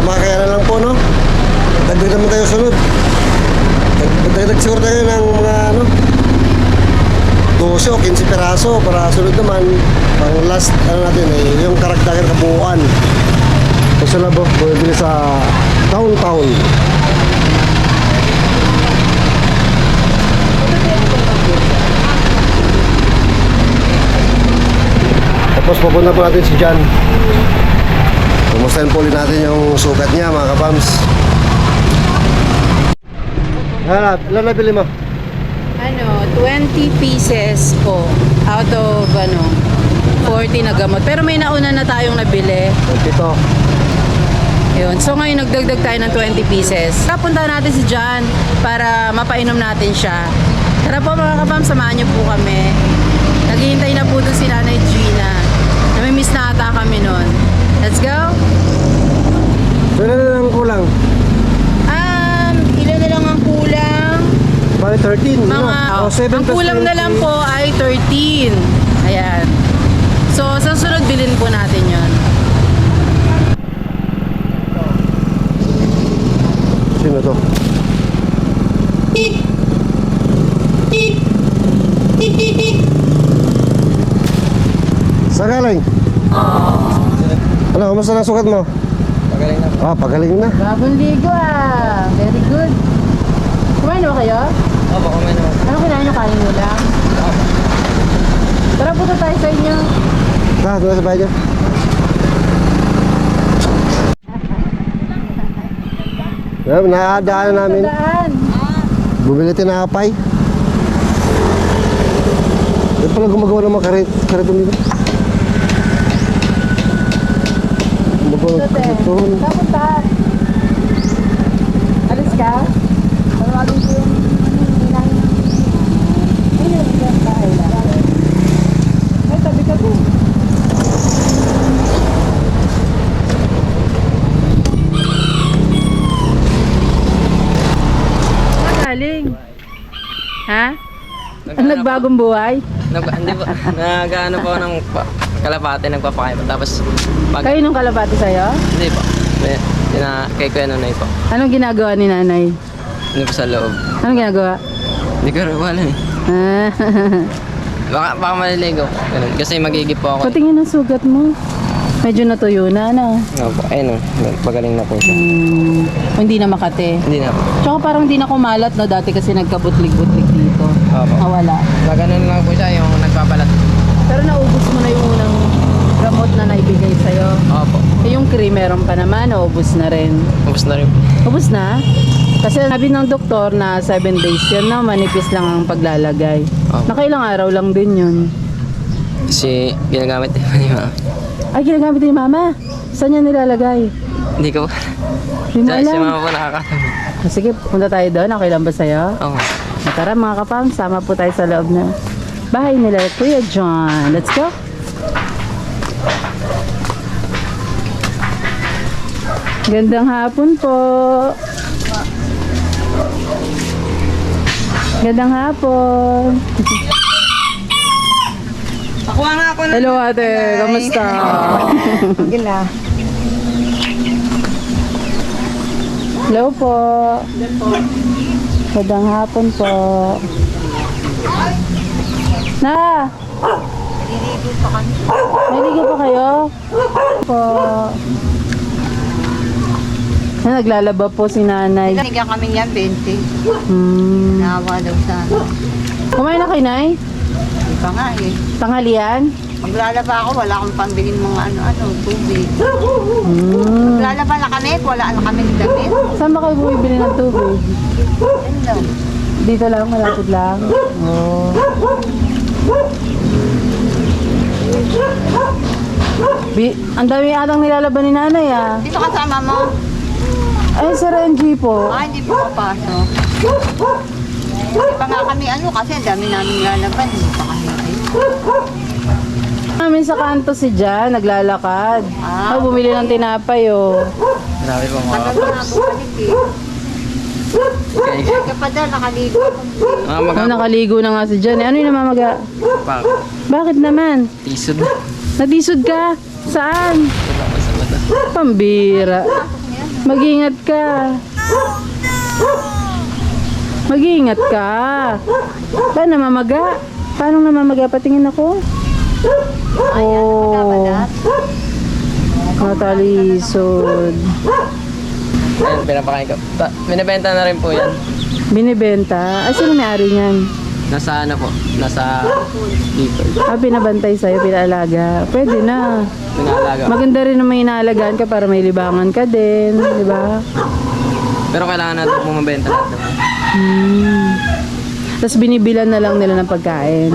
makakaya na lang po, no? Dagdag naman tayo sunod. Dagdag siguro tayo ng mga, ano, 12 o 15 peraso para sunod naman. Pang last, ano natin, yung karagdagan kabuuan. Kasi na po, bumibili sa town. Tapos pupunta po natin si John. Kumustahin po ulit natin yung sugat niya, mga kapams. Ilan na bili mo? 20 pieces po out of 40 na gamot. Pero may nauna na tayong nabili. Ito. Yun. So ngayon nagdagdag tayo ng 20 pieces. Kapunta natin si John para mapainom natin siya. Tara po mga kapam, samahan niyo po kami. Naghihintay na po doon si Nanay Gina. Namimiss na ata kami nun. Let's go! Ilan na lang kulang? Ilan na lang ang kulang? Bali 13. Mga, no? 7 ang plus kulang 20. na lang po ay 13. Ayan. So, sa sunod bilhin po natin yon. Sino to? Saan galing? Ano, kamusta na sugat mo? Pagaling na po. Pagaling na. Bagong ligo Very good. Kumain ba kayo? Opo, kumain naman. Ano kinain nyo? Kanin nyo lang? Tara, punta tayo sa inyo. Doon sa bahay niya. Nakadaan namin. Daan. Bumili tinapay. Yan pala gumagawa ng mga kariton dito. Gumagawa ng kariton. Kapunta. Alis ka? Tawagin ko yung hinahin. Ayun, yung bahay lang. Ay, tabi ka po. Galing. Ha? Ang nagbagong buhay? Hindi po. Nag-ano po ng kalapate, nagpapakain po. Tapos, Kayo nung kalapati sa'yo? Hindi po. Kay Kuya Nonay po. Anong ginagawa ni nanay? Hindi po sa loob. Anong ginagawa? Hindi ko rin po alam eh. Ah, Baka maliligo. Ganun. Kasi magigip po ako. patingin ang sugat mo. Medyo natuyo na, ano? Opo, ayun o. Pagaling na po siya. Hindi na makate. Hindi na po. Tsaka parang hindi na kumalat, no? Dati kasi nagkabutlig-butlig dito. Opo. Nawala. Ganun lang po siya, yung nagpapalat. Pero naubos mo na yung unang gamot na naibigay sa'yo. Opo. Yung cream meron pa naman, naubos na rin. Ubus na rin. Ubos na? Kasi sabi ng doktor na 7 days yan na manipis lang ang paglalagay. Opo. Nakailang araw lang din yun. Kasi ginagamit din po ni Mama. Ay, ginagamit ni mama. Saan niya nilalagay? Hindi ko po. Hindi mo Si alam. Mama po nakakatabi. Sige, punta tayo doon. Okay lang ba sa'yo? Oo. Tara mga kapam, sama po tayo sa loob na bahay nila Kuya John. Let's go! Gandang hapon po. Gandang hapon. Nakuha nga ako ng... Hello ate, kamusta? Gila. Hello po. Gandang hapon po. Na! Naliligo pa kayo? Po. Naglalaba po si nanay. Nagigyan kami niyan, 20. Hmm. Nawa daw sa ano. Kumain na kayo, Nay? Hindi pa nga eh. Tanghalian? Maglalaba ako, wala akong pambilin mga ano, tubig. Hmm. Maglalaba na kami, wala na kami ng damit. Saan ba kayo bumibili ng tubig? Yan daw. Dito lang, malapit lang. Oh. Ang dami atang nilalaban ni nanay Dito kasama mo? Ay, si Renji po. Hindi po kapasok. Hindi pa nga kami kasi ang dami namin lalaban. Hindi pa kami Namin sa kanto si Jan, naglalakad. Bumili ng tinapay Grabe po mga Tagal na ako balik eh. Kaya pa daw, nakaligo. Nakaligo na nga si Jan. Ano yung namamaga? Bakit naman? Tisod. Natisod ka? Saan? Pambira. Mag-ingat ka. Mag-ingat ka. Paano namamaga? Paano namamaga? Patingin ako. Oh. Matalisod. Ayun, pinapakain ko. Binibenta na rin po yan. Binibenta? Ay, sino may-ari niyan? Nasa ano po? Nasa dito. Pinabantay sa'yo, pinaalaga. Pwede na. Pinalaga. Maganda rin na may inaalagaan ka para may libangan ka din, di ba? Pero kailangan natin po mabenta natin. Tapos binibilan na lang nila ng pagkain.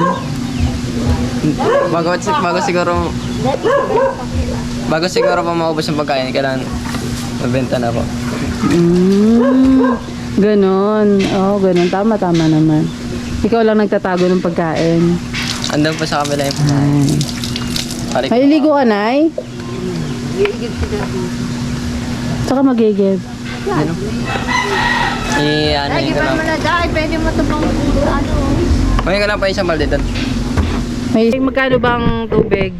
Bago siguro pa maubos yung pagkain, kailangan mabenta na po. Ganon. Oo, ganon. Tama naman. Ikaw lang nagtatago ng pagkain. Andun po sa kabila yung pagkain. Balik po. Maliligo ka, Nay? Tsaka magigib. Ano? Ano Ay, yun ko iba mo lang. na dahil. Pwede mo ito pang ano. Kumain ka lang pa isang balde doon. May magkano bang tubig?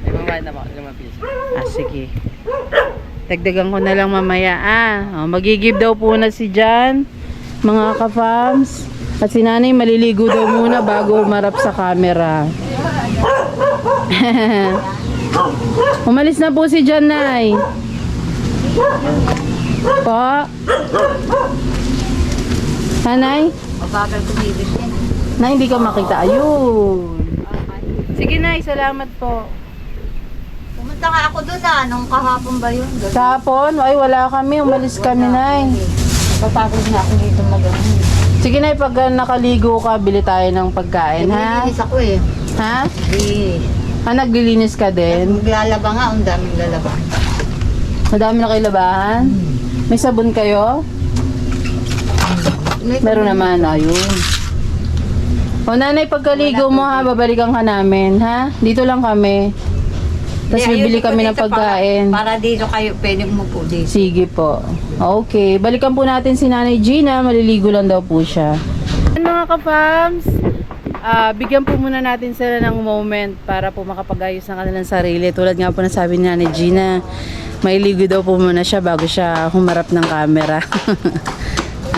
May pangbayad na po, 5 piso. Sige. Dagdagan ko na lang mamaya, magigib daw po na si Jan, mga ka-fams. At si nanay maliligo daw muna bago umarap sa camera. Umalis na po si Jan, Nay. Po? Nanay? Mabagal kumibig yan. Nay, hindi ka makita. Ayun. Sige, Nay. Salamat po. Pumunta nga ako doon nung kahapon ba yun? Kahapon? Ay, wala kami. Umalis kami, Nay. Papagod na ako dito mag-ano. Sige, Nay. Pag nakaligo ka, bili tayo ng pagkain, ha? Naglilinis ako eh. Ha? Di. Naglilinis ka din? Maglalaba nga, ang daming lalaba. Madami na kayo labahan? May sabon kayo? Meron naman, ayun. O nanay, pagkaligo mo ha, babalikan ka namin, ha? Dito lang kami. Tapos bibili kami ng pagkain. Para dito kayo, pwede mo po dito. Sige po. Okay, balikan po natin si Nanay Gina, maliligo lang daw po siya. Mga ka-fams, bigyan po muna natin sila ng moment para po makapag-ayos ng kanilang sarili. Tulad nga po na sabi ni Nanay Gina, mailigo daw po muna siya bago siya humarap ng camera.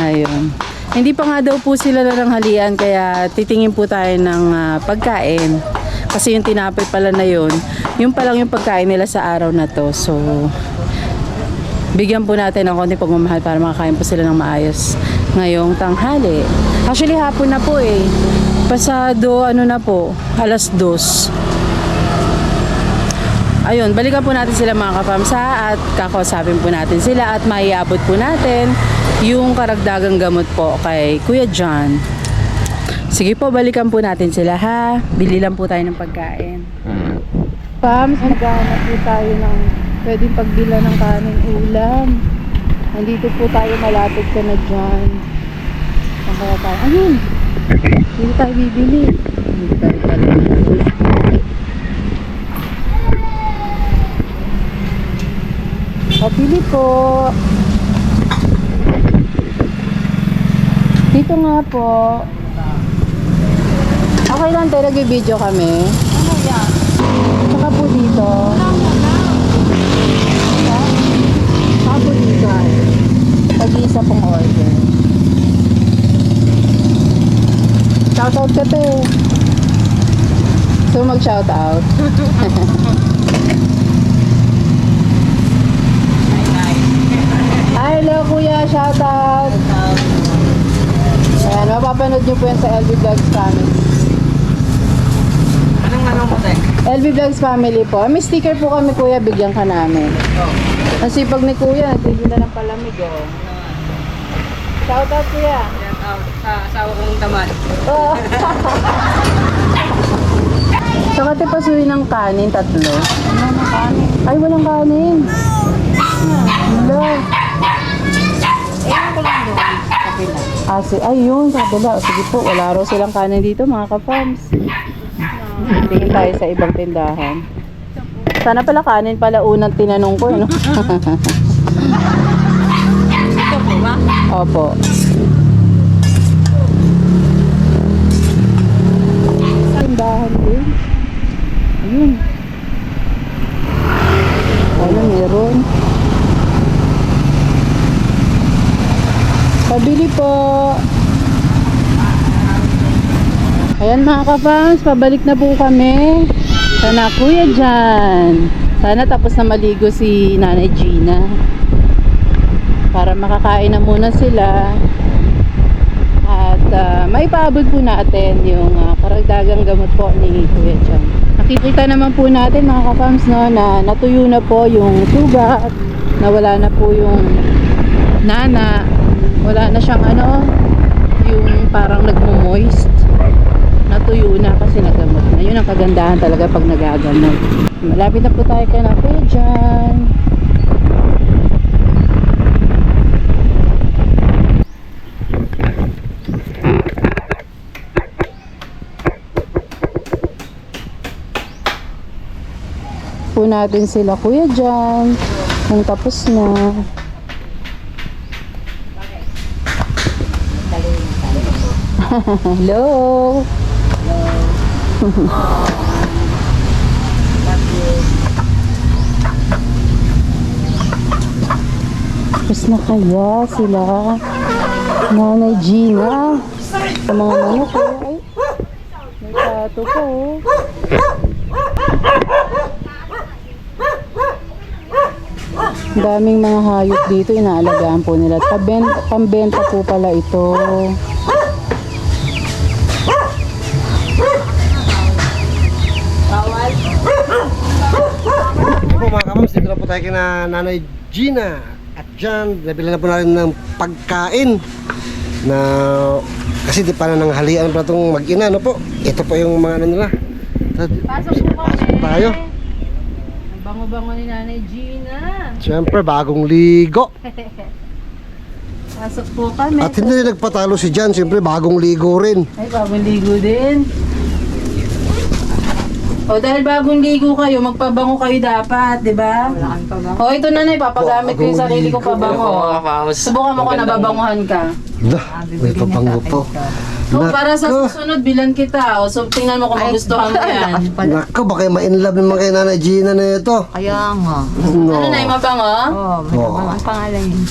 Ayun. Hindi pa nga daw po sila naranghalian kaya titingin po tayo ng pagkain. Kasi yung tinapay pala na yun pa lang yung pagkain nila sa araw na to. So, bigyan po natin ng konti pagmamahal para makakain po sila ng maayos ngayong tanghali. Actually, hapon na po eh. Pasado, na po, 2:00. Ayun, balikan po natin sila mga kapamsa at kakausapin po natin sila at maiabot po natin yung karagdagang gamot po kay Kuya John. Sige po, balikan po natin sila ha. Bili lang po tayo ng pagkain. Pams, maghanap po tayo ng pwedeng pagbila ng kaning ulam. Nandito po tayo, malapit ka na dyan. Saan kaya tayo? Ayun! Dito tayo bibili. Dito tayo pala. Pabili po. Dito nga po. Okay lang tayo, nag-video kami. Ano yan? Saka po dito. Saka po dito. Pag-iisa pong order. Shoutout ka te. So mag-shoutout. Hi, hello kuya, shoutout. Ayan, mapapanood nyo po yan sa LB Vlogs Family. Anong mo tayo? LB Vlogs Family po. May sticker po kami kuya, bigyan ka namin. Ang sipag ni kuya, nagtigil na ng palamig oh. Shoutout kuya. Sa asawa kong tamad. Oh. Saka tipasuhin ng kanin, 3. Ano kanin? Ay, walang kanin. Wala. Ewan ko lang doon. Kapila. Ayun, sa kabila. O, sige po, wala raw silang kanin dito, mga ka-farms. Tingin tayo sa ibang tindahan. Sana pala kanin pala unang tinanong ko, no? Ito po ba? Opo. Tindahan din. Ayun. Ano, meron. bili po. Ayan mga kapams, pabalik na po kami. Sana Kuya Jan. Sana tapos na maligo si Nanay Gina. Para makakain na muna sila. At maipaabot po natin yung karagdagang gamot po ni Kuya Jan. Nakikita naman po natin mga kapams, no, na natuyo na po yung sugat. Nawala na po yung nana. Wala na siyang yung parang nagmo-moist. Natuyo na kasi nagamot na. Yun ang kagandahan talaga pag nagagamot. Malapit na po tayo kay na Kuya Jan. Po natin sila Kuya Jan kung tapos na. Hello. Tapos na kaya sila Nanay Gina sa mga manok ko. Ay, may pato po. Daming mga hayop dito, inaalagaan po nila. Pambenta po pala ito. Po mga kamams, dito na po tayo kina Nanay Gina at Jan. Nabili na po natin ng pagkain na kasi di pa na nang halian pa itong mag-ina, no po. Ito po yung mga nila. Pasok po kami. Tayo. Ang bango-bango ni Nanay Gina. Siyempre, bagong ligo. Pasok po kami. At hindi na nagpatalo si Jan, siyempre bagong ligo rin. Ay, bagong ligo din. O dahil bagong ligo kayo, magpabango kayo dapat, di ba? Wala kami pa ba? O ito Nanay, papagamit ko yung sarili ko Ano po mga pabango. kapams? Subukan mo kung nababanguhan ka. Dah, may papango po. O para sa Nako. susunod, bilan kita. O so tingnan mo kung magustuhan mo yan. Nako, baka ma-inlove naman kay Nanay Gina na ito. Kaya nga. No. Ano na yung mabango? Oh, may Oo. ang pangalan yun.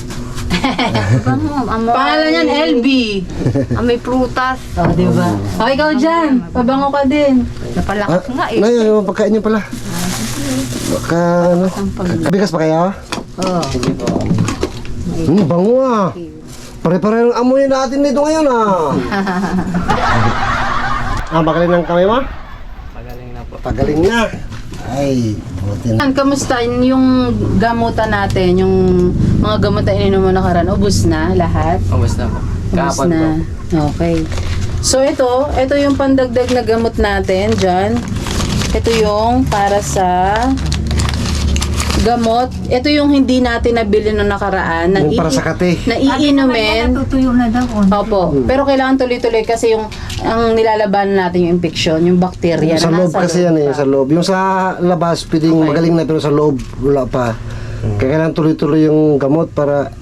Pangalan yan, LB. May prutas. O, di ba? O, ikaw dyan. Pabango ka din. Napalakas nga eh. Nay, yung pagkain niyo pala. Baka, ano? Kabigas pa kayo? Oh. Bango ah. Pare-pare ng amoy natin dito ngayon ah. Magaling ng kamay mo? Pagaling na po. Pagaling na. Ay, buti na. Kamusta yung gamutan natin? Yung mga gamot na ininom mo nakaraan, ubus na lahat? Ubus na po. Ubus Kahapon po. na. Okay. So ito yung pandagdag na gamot natin dyan. Ito yung para sa gamot. Ito yung hindi natin nabili nung nakaraan. Na Yung para sa kate. Na iinumin. Natutuyo na daw. Opo. Pero kailangan tuloy-tuloy kasi yung ang nilalabanan natin yung infection, yung bacteria Sa na loob nasa kasi yan eh, pa. sa loob. Yung sa labas, pwedeng magaling na pero sa loob, wala pa. Kaya kailangan tuloy-tuloy yung gamot para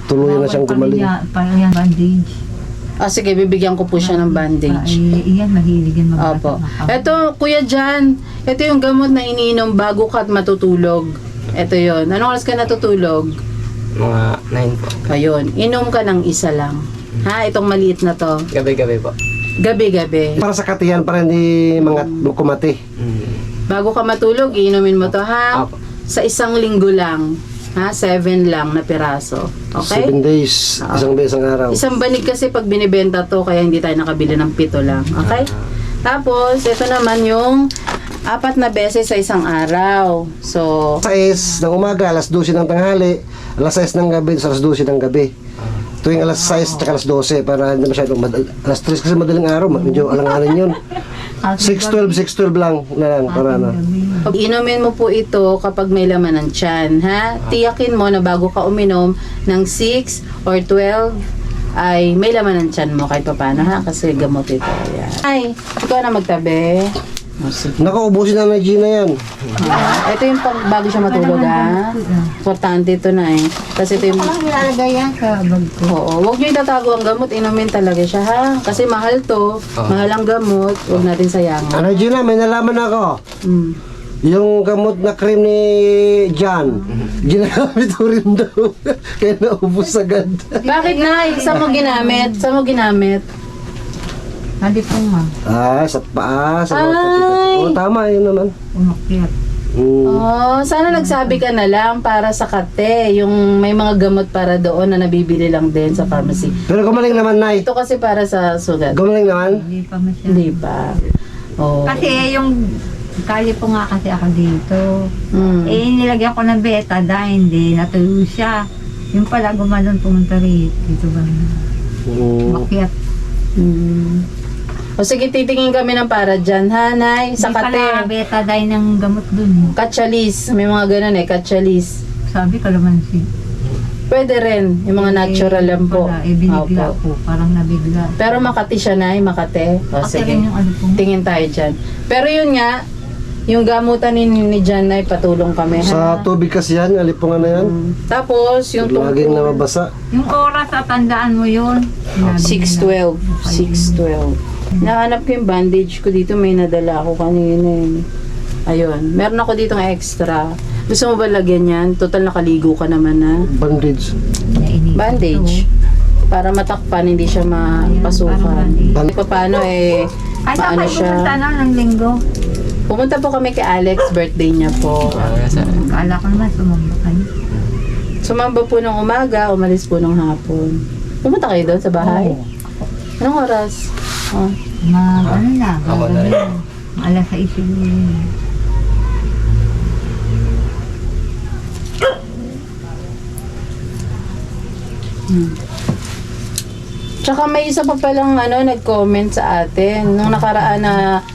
tuluyan na siyang gumaling. Para yan, bandage. Ah, sige, bibigyan ko po siya ng bandage. Iyan, mahilig yan Opo. Ito, Kuya Jan, ito yung gamot na iniinom bago ka matutulog. Ito yon. Anong oras ka natutulog? Mga 9 po. Ayun, inom ka ng isa lang. Ha, itong maliit na to. Gabi-gabi po. Gabi-gabi. Para sa katihan, para hindi mga kumati. Bago ka matulog, iinumin mo to, ha? Apo. Sa isang linggo lang. Ha, 7 lang na piraso. Okay? 7 days, isang araw. Isang banig kasi pag binibenta to, kaya hindi tayo nakabili ng 7 lang. Okay? Tapos, ito naman yung 4 na beses sa isang araw. So, 6 ng umaga, alas 12 ng tanghali, alas 6 ng gabi, alas 12 ng gabi. Tuwing alas 6 at alas 12 para hindi masyadong alas 3 kasi madaling araw, medyo alanganin yun. 6:12 lang na lang para ano. pag inumin mo po ito kapag may laman ng tiyan, ha? Tiyakin mo na bago ka uminom ng 6 or 12 ay may laman ng tiyan mo kahit paano, ha? Kasi gamot ito. Yan. Ay, ikaw na magtabi. Oh, sige. Naku, ubusin na ng Gina yan. Ito yung pag bago siya matulog, ha? Importante ito na eh. Kasi ito yung... Parang nilalagay yan sa bag ko. Oo, huwag nyo itatago ang gamot, inumin talaga siya, ha? Kasi mahal to, mahal ang gamot, huwag natin sayangan. Ano Gina, may nalaman ako. Mm. Yung gamot na cream ni John, ginagamit ko rin daw. Kaya naubos agad. Bakit, Nay? Saan mo ginamit? Saan mo ginamit? Hindi po nga. Sa paa, sa mga Ay. pati. Oo, tama, yun naman. Umakyat. Oh, sana nagsabi ka na lang para sa kate. Yung may mga gamot para doon na nabibili lang din sa pharmacy. Pero gumaling naman, Nay. Ito kasi para sa sugat. Gumaling naman. Hindi pa masyado. Hindi pa. Oh. Kasi yung kali po nga kasi ako dito. Mm. Eh, nilagyan ko ng betadine, hindi natuyo siya. Yung pala gumalon pumunta rito. Dito ba? Umakyat. Mm. O sige, titingin kami ng para dyan, ha, Nay? Sa Hindi pala kate. betadine ng gamot dun. Katsalis. May mga ganun Katsalis. Sabi kalamansi. Pwede rin. Yung mga natural lang po. Binigla Opo. po. Parang nabigla. Pero Makati siya, Nay. Makati. O Kasi sige. rin yung ano po. Tingin tayo dyan. Pero yun nga, yung gamutan ni Jan ay patulong kami, Sa ha? tubig kasi yan, alipungan na yan. Tapos, yung Laging tungkol, namabasa. Yung oras at tandaan mo yun. 6:12. 6:12. Nahanap ko yung bandage ko dito. May nadala ako kanina. Ayun. Meron ako ditong extra. Gusto mo ba lagyan yan? Total nakaligo ka naman na. Bandage. Bandage. Para matakpan, hindi siya mapasukan. Ban- Kahit paano Ay, saan maano kayo siya. pumunta na ng linggo? Pumunta po kami kay Alex, birthday niya po. Kala ko naman sumamba kayo. Sumamba po ng umaga, umalis po ng hapon. Pumunta kayo doon sa bahay? Oo. Anong oras? Oh. Ano na, gagawin. Alas 6 siguro. Tsaka may isa pa palang nag-comment sa atin. Nung nakaraan na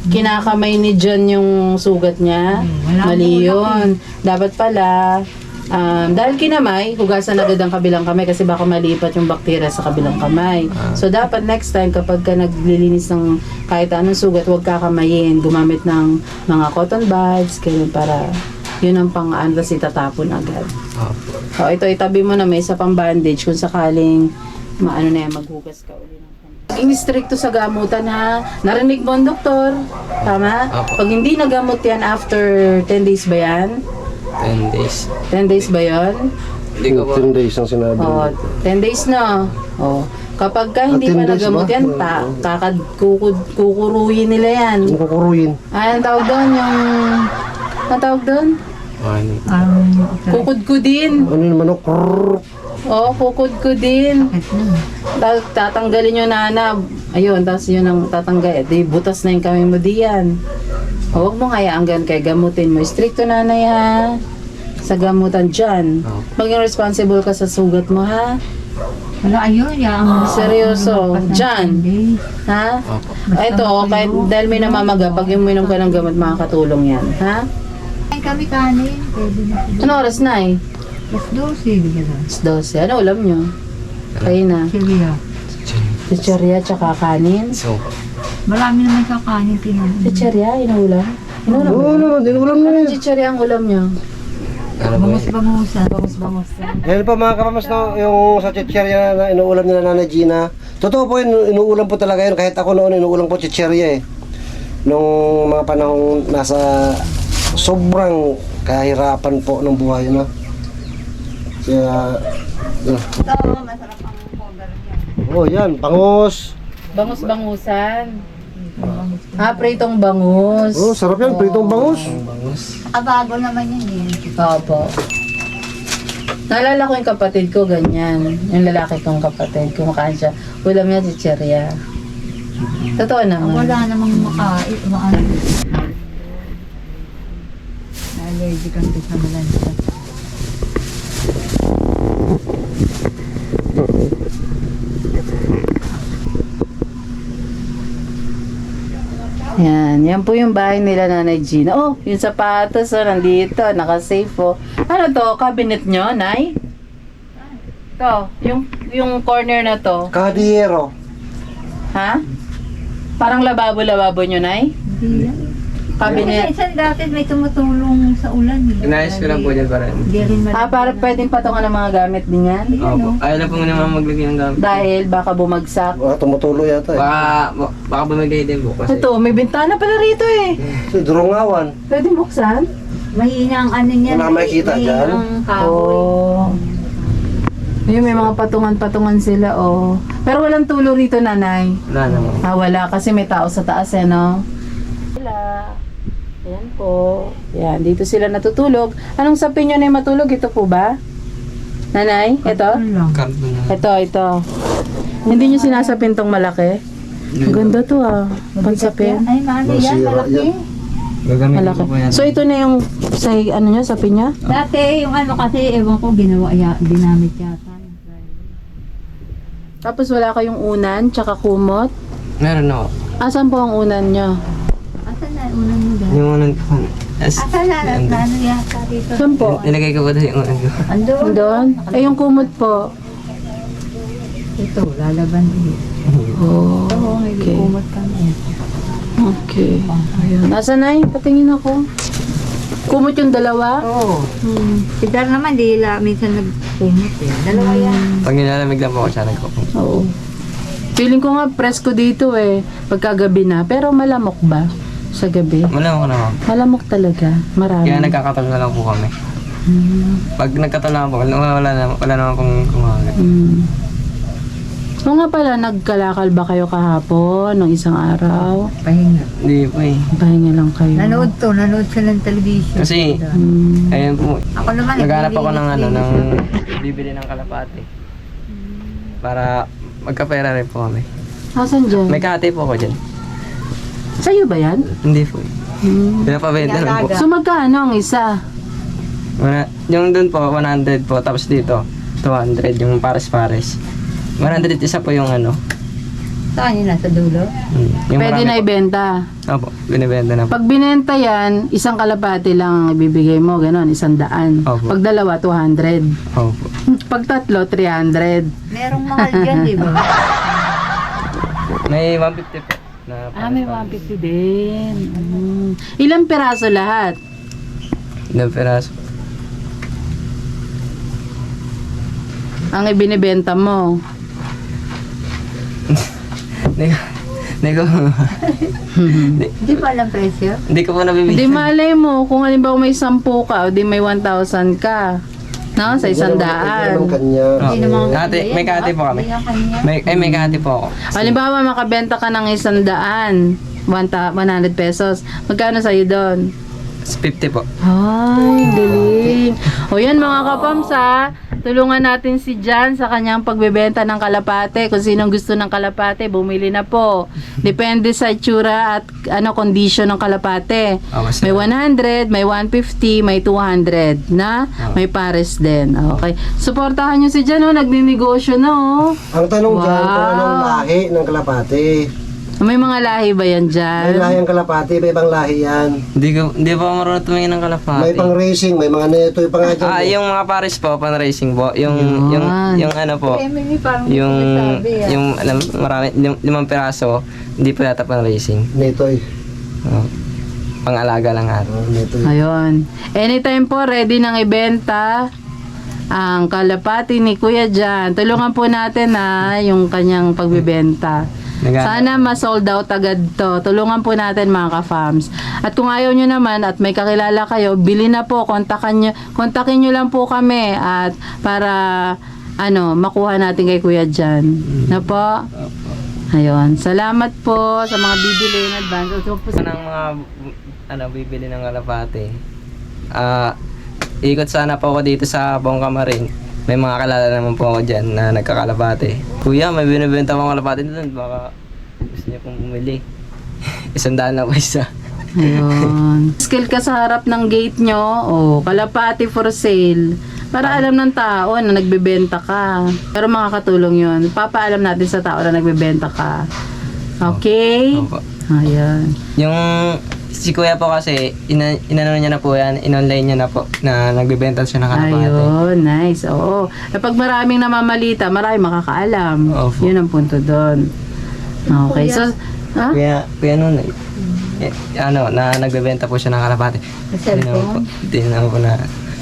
kinakamay ni John yung sugat niya. Wala Mali mo, yun. Dapat pala, dahil kinamay, hugasan agad ang kabilang kamay kasi baka malipat yung bakterya sa kabilang kamay. So dapat next time kapag ka naglilinis ng kahit anong sugat, huwag kakamayin. Gumamit ng mga cotton buds, ganyan para yun ang pang-ano, tapos itatapon agad. So ito, itabi mo na may isa pang bandage kung sakaling maano na yan, maghugas ka uli ng kamay. Maging stricto sa gamutan, ha. Narinig mo ang doktor. Tama? Apo. Pag hindi nagamot yan after 10 days ba yan? 10 days. 10 days ba yun? Hindi ko po. 10 days ang sinabi. Oh, 10 days na. Oh. Kapag ka hindi 10 pa days nagamot ba? yan, kukuruyin nila yan. Ano kukuruyin? Anong tawag doon? Anong tawag doon? Kukudkudin. Ano yung manok? Oh, kukudkudin. Tatanggalin yung nanab. Ayun, tapos yun ang tatanggal. Di butas na yung kamay mo diyan. O, huwag mong hayaan gan kay gamutin mo. Stricto nanay, ha. Sa gamutan dyan. Maging responsible ka sa sugat mo, ha. Wala, ayun, yung... Seryoso. Dyan. Ha? Ito, kahit dahil may namamaga, pag uminom ka ng gamot, makakatulong yan. Ha? Ay, kami kanin. Pwede na po. Ano oras na eh? Plus 12, bigyan na. 12. Ano ulam nyo? Kayo na. Silya. Chicheria tsaka kanin. So, Marami naman sa kanin tinanin. Chicheria, inuulam? Inuulam ba? Oo naman, dinulam na yun. Chicheria ang ulam nyo. ano ba yun? Bangus-bangusan. Bangus-bangus. Yan pa mga kapamas no, yung sa chicherya na inuulam nila Nanay Gina. Totoo po yun, inuulam po talaga yun. Kahit ako noon, inuulam po chicherya eh. Nung mga panahong nasa sobrang kahirapan po ng buhay na. Kaya, Ito, masarap ang cover niya. oh yan, bangus. Bangus-bangusan. Pritong bangus. Oh, sarap yan, pritong bangus. Nakabago naman yun eh. Opo. Naalala ko yung kapatid ko, ganyan. Yung lalaki kong kapatid, kumakain siya. Ulam niya, chicheria. Totoo naman. Wala namang makain. Na-allergic ang sa malansa. Yan po yung bahay nila Nanay Gina. Oh, yung sapatos, nandito, naka-safe po. Ano to, cabinet nyo, Nay? To, yung corner na to. Kadiyero. Ha? Parang lababo-lababo nyo, Nay? Hindi yan. Cabinet. Minsan dati may tumutulong sa ulan eh. Inayos ko lang po dyan para. Hindi rin Para pwedeng patungan ng mga gamit din yan? Opo. Ayaw na po naman maglagay ng gamit. Dahil baka bumagsak. Tumutulo yata eh. Baka bumigay din po kasi. Ito, may bintana pala rito eh. So, durungawan. Pwede buksan? Mahina ang ano niya. Wala makikita dyan? Mahina ang kahoy. Oo. Ayun, may mga patungan-patungan sila, oh. Pero walang tulo rito, nanay. Wala naman. Wala kasi may tao sa taas, eh, no? Sila. Ayan po. Ayan, dito sila natutulog. Anong sapin nyo na yung matulog? Ito po ba? Nanay? Ito? Ano lang. Carbon na. Ito. Hindi nyo sinasapin tong malaki? Ang ganda to, ah. Pansapin. Ay, ano yan? Masira Malaki. yan. Gagamit Malaki. ko po yan. So, ito na yung sa ano niya, sapin niya? Dati, yung ano kasi, ewan ko, ginamit yata. Tapos wala kayong unan, tsaka kumot. Meron ako. Asan po ang unan nyo? Asan na unang mo dyan? Yung unang ko. Asan na? Ano yata dito? Saan po? Nilagay ko ba doon yung unang ko? Andun. Doon? Eh, yung kumot po. Ito, lalaban din. Oh, Oo, may okay. kumot kami. Okay. Ayun. Nasaan na yun? Patingin ako. Kumot yung dalawa? Oo. Hmm. Si Dar naman, di minsan nagkumot eh. Dalawa yan. Pag nilalamig lang po ako siya nagkukong. Oo. Feeling ko nga presko dito eh. Pagkagabi na. Pero malamok ba? Sa gabi? Malamang ko naman. Malamok talaga. Marami. Kaya nagkakatalo na lang po kami. Pag nagkatalo na po, wala naman kung kumagat. O nga pala, nagkalakal ba kayo kahapon ng isang araw? Pahinga. Hindi po eh. Pahinga lang kayo. Nanood siya ng television. Kasi, Hmm. ayun po, Ako naman, naghanap ako ng ano, ng naglilinis. bibili ng kalapate. Para magkapera rin po kami. Asan dyan? May kate po ako dyan. Sa'yo ba yan? Hindi po eh. Hmm. Pinapabenta lang po. So magkano ang isa? Yung dun po, 100 po. Tapos dito, 200. Yung pares-pares. 100 isa po yung ano. Saan yun? Nasa dulo? Yung Pwede marami na po. ibenta. Opo, binibenta na po. Pag binenta yan, isang kalapati lang ang ibibigay mo, gano'n, 100. Opo. Pag dalawa, 200. Opo. Pag tatlo, 300. Merong mahal dyan, di ba? May 150 po. Na May 150 din. Ilang piraso lahat? Ilang peraso. Ang ibinibenta mo? Hindi ko Hindi pa alam presyo. hindi ko po nabibili. Hindi malay mo, kung halimbawa may 10 ka, o di may 1,000 ka. No? Sa 100. Ang kanya. Hindi naman Kate, may kate po kami. Hindi ang kanya. May kate po ako. Halimbawa, makabenta ka ng 100, 100 pesos. Magkano sa'yo doon? 50 po. Ay, galing. O yan mga kapams ha, tulungan natin si Jan sa kanyang pagbebenta ng kalapate. Kung sinong gusto ng kalapate, bumili na po. Depende sa itsura at condition ng kalapate. Basta. May 100, may 150, may 200 na, may pares din. Okay. Suportahan nyo si Jan, nagninegosyo na oh. Ang tanong dyan, kung Wow. anong lahi ng kalapati. May mga lahi ba yan May dyan? lahi ang kalapati, may ibang lahi yan. Hindi pa ako marunong tumingin ng kalapate. May pang racing, may mga neto, yung pang dyan. Yung mga pares po, pan racing po. Yung ano po, Emily parang yung sinasabi ah. yung alam marami 5 piraso, hindi po yata pan racing. Neto eh. Pang-alaga lang ata. Neto eh. Ayun. Anytime po, ready nang ibenta ang kalapati ni Kuya Jan. Tulungan po natin yung kanyang pagbibenta. Sana ma-sold out agad to. Tulungan po natin mga ka-fams. At kung ayaw nyo naman at may kakilala kayo, bili na po. Kontakin nyo lang po kami at para makuha natin kay Kuya Jan. Na po? Ayun. Salamat po sa mga bibili in advance. Also po Sa mga bibili ng kalapate. Ikot sana po ako dito sa Bongkamarin. May mga kalala naman po ako dyan na nagkakalapate. Kuya, may binibenta akong kalapate doon. Baka gusto niya pong bumili. 100 na po isa. Ayun. Skill ka sa harap ng gate nyo. Kalapati for sale. Para alam ng tao na nagbebenta ka. Pero makakatulong yun. Papaalam natin sa tao na nagbebenta ka. Okay? Opo. Ayan. Yung si kuya po kasi, inano niya na po yan, in-online niya na po, na nagbibenta siya ng kalapate. Ayun. Nice. Oo. Kapag maraming namamalita, marami makakaalam. Opo. Yun ang punto doon. Okay. So, Ha? Kuya Nunoy. Na nagbebenta po siya ng kalapate. Sa cellphone? Hindi naman po na.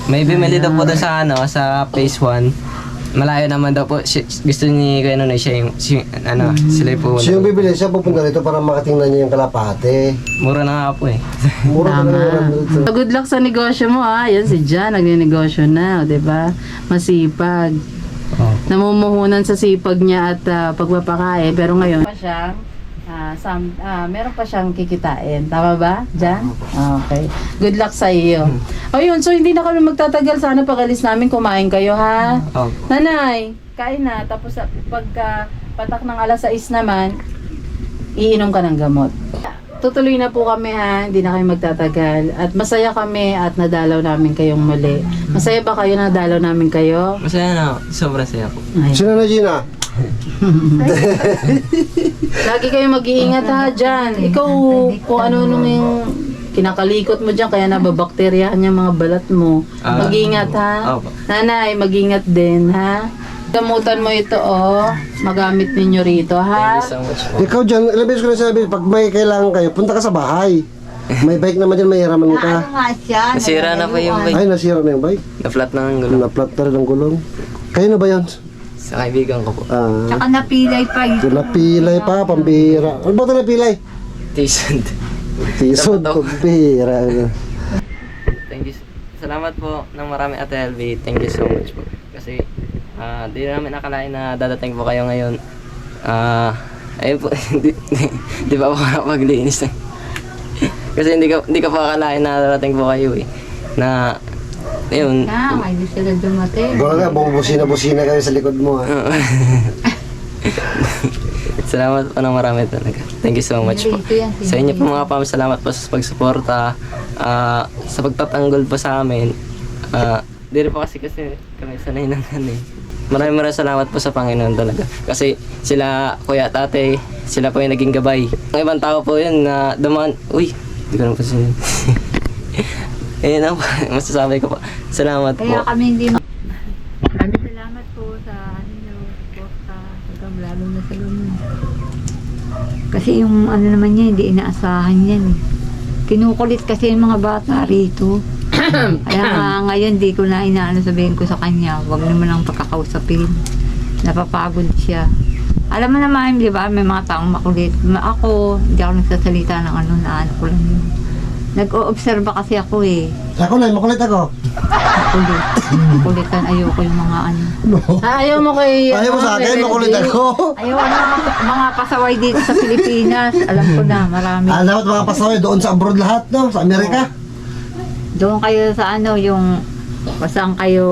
May bumili daw po doon sa sa phase 1. Malayo naman daw po. Gusto ni Kuya Nunoy siya yung, sila po. So yung bibili siya, pupunta rito para makatingnan niya yung kalapate. Mura na nga po eh. Mura Tama. talaga yung dito. So, good luck sa negosyo mo ah. Yan si Jan, nagne-negosyo na, 'di ba? Masipag. Oh. Namumuhunan sa sipag niya at pagpapakain. Pero ngayon, pa siyang, meron pa siyang kikitain. Tama ba, Jan? Okay. Good luck sa iyo. Ayun, so hindi na kami magtatagal. Sana pag-alis namin, kumain kayo, ha? Oh. Nanay, kain na. Tapos pagka patak ng alas 6 naman, iinom ka ng gamot. Tutuloy na po kami ha, hindi na kami magtatagal. At masaya kami at nadalaw namin kayong muli. Masaya ba kayo na nadalaw namin kayo? Masaya na. Sobrang saya po. Ay. Sino na Gina? Lagi kayo mag-iingat ha dyan. Ikaw, kung ano nung yung kinakalikot mo dyan, kaya nababakteryahan yung mga balat mo. Mag-iingat ha. Opo. Nanay, mag-iingat din ha. Gamutan mo ito magamit ninyo rito ha. Thank you so much po. Ikaw dyan, ilang beses ko na sabi, pag may kailangan kayo, punta ka sa bahay. May bike naman dyan, may hiraman Ano ka. nga siya? Nasira na po yung bike. Ay, nasira na yung bike. Na-flat na ang gulo. Na-flat na rin ang gulong. Kayo na ba yan? Sa kaibigan ko po. Tsaka napilay pa yun. Napilay pa, pambira. Ano ba ito napilay? Tisod. Tisod, Dapat daw. pambira. Thank you. Salamat po ng marami Ate LV. Thank you so much po. Kasi di namin nakalain na dadating po kayo ngayon. Ayun po, di pa ako nakapaglinis. Kasi hindi ka pa akalain na dadating po kayo eh. Na, ayun. May di sila dumating. Gawin nga, bumubusina-busina kayo sa likod mo. Salamat po ng marami talaga. Thank you so much po. Sa inyo po mga pam, salamat po sa pagsuporta, sa pagtatanggol po sa amin. Di rin po kasi kami sanay ng ano eh. Maraming salamat po sa Panginoon talaga. Kasi sila, kuya, tate, sila po yung naging gabay. Ang ibang tao po yun na dumaan, uy, hindi ko na po sinabi. Ayun ang masasabi ko po. Salamat po. Kaya kami hindi Maraming salamat po sa suporta. Lalo na sa ganun. Kasi yung ano naman niya, hindi inaasahan yan eh. Kinukulit kasi yung mga bata rito. Kaya nga ngayon di ko na inaano sabihin ko sa kanya, wag naman ang pagkakausapin. Napapagod siya. Alam mo naman, di ba, may mga taong makulit. Ako, hindi ako nagsasalita ng ano na ano ko lang yun. Nag-o-obserba kasi ako eh. Ako na, makulit ako. Makulit. Makulitan, ayoko yung mga ano. Ayaw mo kay... Ayaw mo sa akin, makulit ako. Ayoko na mga pasaway dito sa Pilipinas. Alam ko na, marami. Dapat mga pasaway doon sa abroad lahat, no? Sa Amerika. Doon kayo sa ano, yung kung saan kayo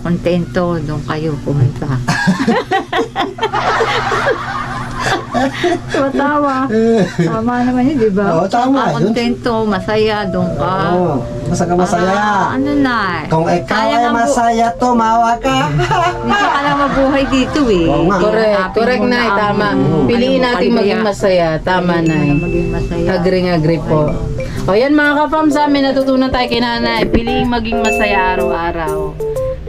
kontento, doon kayo pumunta. Tumatawa. Tama naman yun, di ba? Oo, tama. Kontento, masaya, doon ka. Oo, masaya. Ano na? Kung ikaw kaya ay nga masaya, tumawa ka. Hindi ka lang mabuhay dito eh. Oo nga. Correct na, tama. Piliin natin maging masaya. Tama na. Maging masaya. Agree po. O yan mga kapam, sa amin natutunan tayo kay nanay. Piliin maging masaya araw-araw.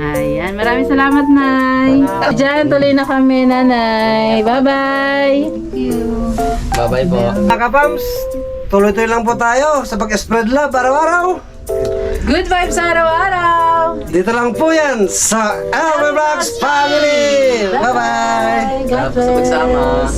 Ayan, maraming salamat, Nay. Diyan, tuloy na kami, Nanay. Bye-bye. Bye-bye po. Mga kapams, tuloy-tuloy lang po tayo sa pag-spread love araw-araw. Good vibes araw-araw. Dito lang po yan sa LV Vlogs Family. Bye-bye. God Salamat sa pagsama. bless.